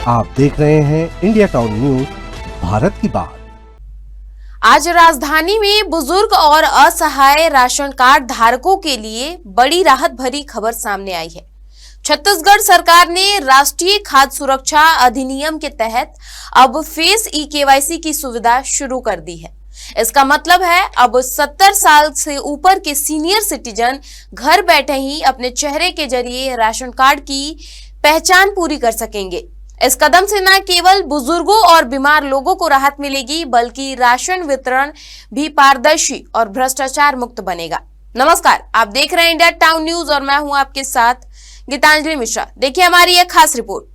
आप देख रहे हैं इंडिया टाउन न्यूज, भारत की बात। आज राजधानी में बुजुर्ग और असहाय राशन कार्ड धारकों के लिए बड़ी राहत भरी खबर सामने आई है। छत्तीसगढ़ सरकार ने राष्ट्रीय खाद्य सुरक्षा अधिनियम के तहत अब फेस ई-केवाईसी की सुविधा शुरू कर दी है। इसका मतलब है अब 70 साल से ऊपर के सीनियर सिटीजन घर बैठे ही अपने चेहरे के जरिए राशन कार्ड की पहचान पूरी कर सकेंगे। इस कदम से न केवल बुजुर्गों और बीमार लोगों को राहत मिलेगी, बल्कि राशन वितरण भी पारदर्शी और भ्रष्टाचार मुक्त बनेगा। नमस्कार, आप देख रहे हैं इंडिया टाउन न्यूज और मैं हूं आपके साथ गीतांजलि मिश्रा। देखिए हमारी एक खास रिपोर्ट।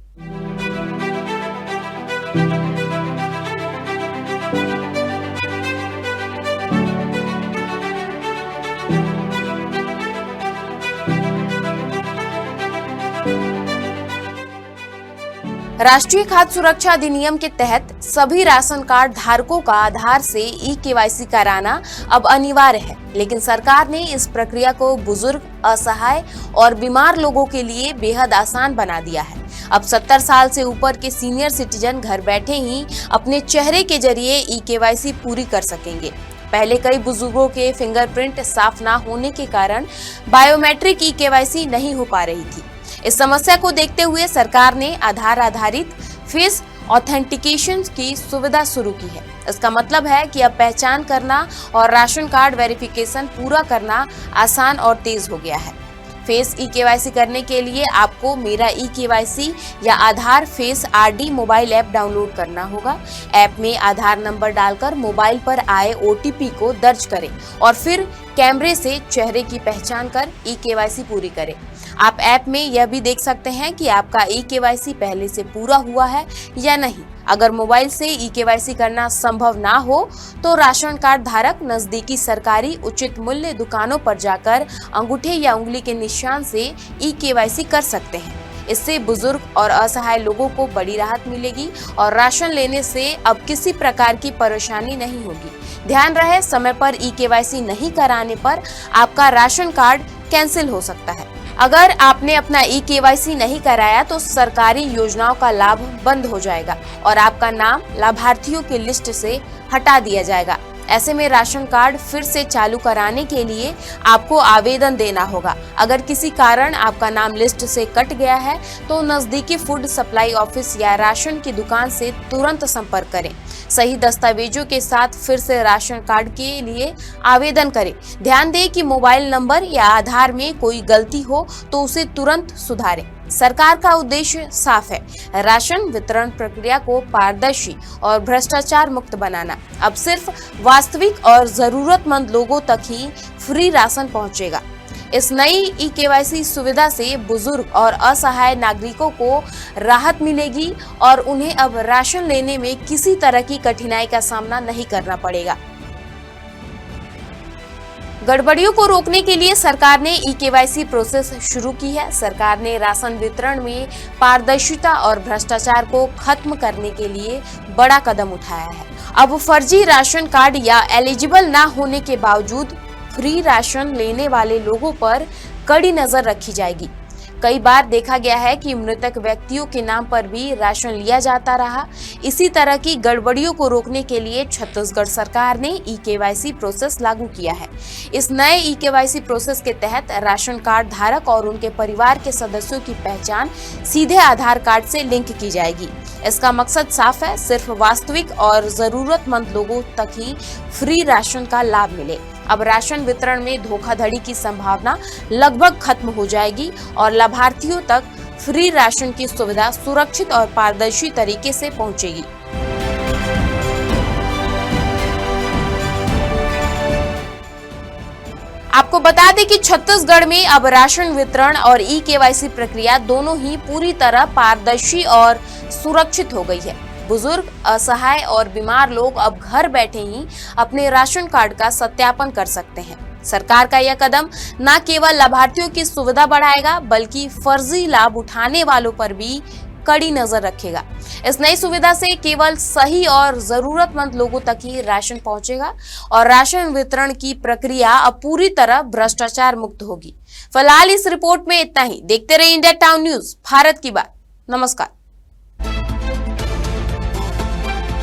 राष्ट्रीय खाद्य सुरक्षा अधिनियम के तहत सभी राशन कार्ड धारकों का आधार से ई-केवाईसी कराना अब अनिवार्य है, लेकिन सरकार ने इस प्रक्रिया को बुजुर्ग, असहाय और बीमार लोगों के लिए बेहद आसान बना दिया है। अब 70 साल से ऊपर के सीनियर सिटीजन घर बैठे ही अपने चेहरे के जरिए ई-केवाईसी पूरी कर सकेंगे। पहले कई बुजुर्गों के फिंगरप्रिंट साफ ना होने के कारण बायोमेट्रिक ई-केवाईसी नहीं हो पा रही थी। इस समस्या को देखते हुए सरकार ने आधार आधारित फेस ऑथेंटिकेशन की सुविधा शुरू की है। इसका मतलब है कि अब पहचान करना और राशन कार्ड वेरिफिकेशन पूरा करना आसान और तेज हो गया है। फेस ई-केवाईसी करने के लिए आपको मेरा ई-केवाईसी या Aadhaar face RD mobile app download करना होगा। ऐप में आधार नंबर डालकर मोबाइल पर आए ओटीपी को दर्ज करें और फिर कैमरे से चेहरे की पहचान कर ई-केवाईसी पूरी करें। आप ऐप में यह भी देख सकते हैं कि आपका ई-केवाईसी पहले से पूरा हुआ है या नहीं। अगर मोबाइल से ई-केवाईसी करना संभव ना हो तो राशन कार्ड धारक नजदीकी सरकारी उचित मूल्य दुकानों पर जाकर अंगूठे या उंगली के निशान से ई-केवाईसी कर सकते हैं। इससे बुजुर्ग और असहाय लोगों को बड़ी राहत मिलेगी और राशन लेने से अब किसी प्रकार की परेशानी नहीं होगी। ध्यान रहे, समय पर ई-केवाईसी नहीं कराने पर आपका राशन कार्ड कैंसिल हो सकता है। अगर आपने अपना ई-केवाईसी नहीं कराया तो सरकारी योजनाओं का लाभ बंद हो जाएगा और आपका नाम लाभार्थियों की लिस्ट से हटा दिया जाएगा। ऐसे में राशन कार्ड फिर से चालू कराने के लिए आपको आवेदन देना होगा। अगर किसी कारण आपका नाम लिस्ट से कट गया है तो नजदीकी फूड सप्लाई ऑफिस या राशन की दुकान से तुरंत संपर्क करें। सही दस्तावेजों के साथ फिर से राशन कार्ड के लिए आवेदन करें। ध्यान दें कि मोबाइल नंबर या आधार में कोई गलती हो तो उसे तुरंत सुधारें। सरकार का उद्देश्य साफ है, राशन वितरण प्रक्रिया को पारदर्शी और भ्रष्टाचार मुक्त बनाना। अब सिर्फ वास्तविक और जरूरतमंद लोगों तक ही फ्री राशन पहुंचेगा। इस नई ई-केवाईसी सुविधा से बुजुर्ग और असहाय नागरिकों को राहत मिलेगी और उन्हें अब राशन लेने में किसी तरह की कठिनाई का सामना नहीं करना पड़ेगा। गड़बड़ियों को रोकने के लिए सरकार ने ई-केवाईसी प्रोसेस शुरू की है। सरकार ने राशन वितरण में पारदर्शिता और भ्रष्टाचार को खत्म करने के लिए बड़ा कदम उठाया है। अब फर्जी राशन कार्ड या एलिजिबल ना होने के बावजूद फ्री राशन लेने वाले लोगों पर कड़ी नजर रखी जाएगी। कई बार देखा गया है कि मृतक व्यक्तियों के नाम पर भी राशन लिया जाता रहा। इसी तरह की गड़बड़ियों को रोकने के लिए छत्तीसगढ़ सरकार ने ई-केवाईसी प्रोसेस लागू किया है। इस नए ई-केवाईसी प्रोसेस के तहत राशन कार्ड धारक और उनके परिवार के सदस्यों की पहचान सीधे आधार कार्ड से लिंक की जाएगी। इसका मकसद साफ है, सिर्फ वास्तविक और जरूरतमंद लोगों तक ही फ्री राशन का लाभ मिले। अब राशन वितरण में धोखाधड़ी की संभावना लगभग खत्म हो जाएगी और लाभार्थियों तक फ्री राशन की सुविधा सुरक्षित और पारदर्शी तरीके से पहुंचेगी। आपको बता दें कि छत्तीसगढ़ में अब राशन वितरण और ई-केवाईसी प्रक्रिया दोनों ही पूरी तरह पारदर्शी और सुरक्षित हो गई है। बुजुर्ग, असहाय और बीमार लोग अब घर बैठे ही अपने राशन कार्ड का सत्यापन कर सकते हैं। सरकार का यह कदम न केवल लाभार्थियों की सुविधा बढ़ाएगा, बल्कि फर्जी लाभ उठाने वालों पर भी कड़ी नजर रखेगा। इस नई सुविधा से केवल सही और जरूरतमंद लोगों तक ही राशन पहुंचेगा और राशन वितरण की प्रक्रिया अब पूरी तरह भ्रष्टाचार मुक्त होगी। फिलहाल इस रिपोर्ट में इतना ही। देखते रहिए इंडिया टाउन न्यूज, भारत की बात। नमस्कार।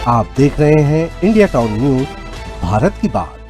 आप देख रहे हैं इंडिया टाउन न्यूज, भारत की बात।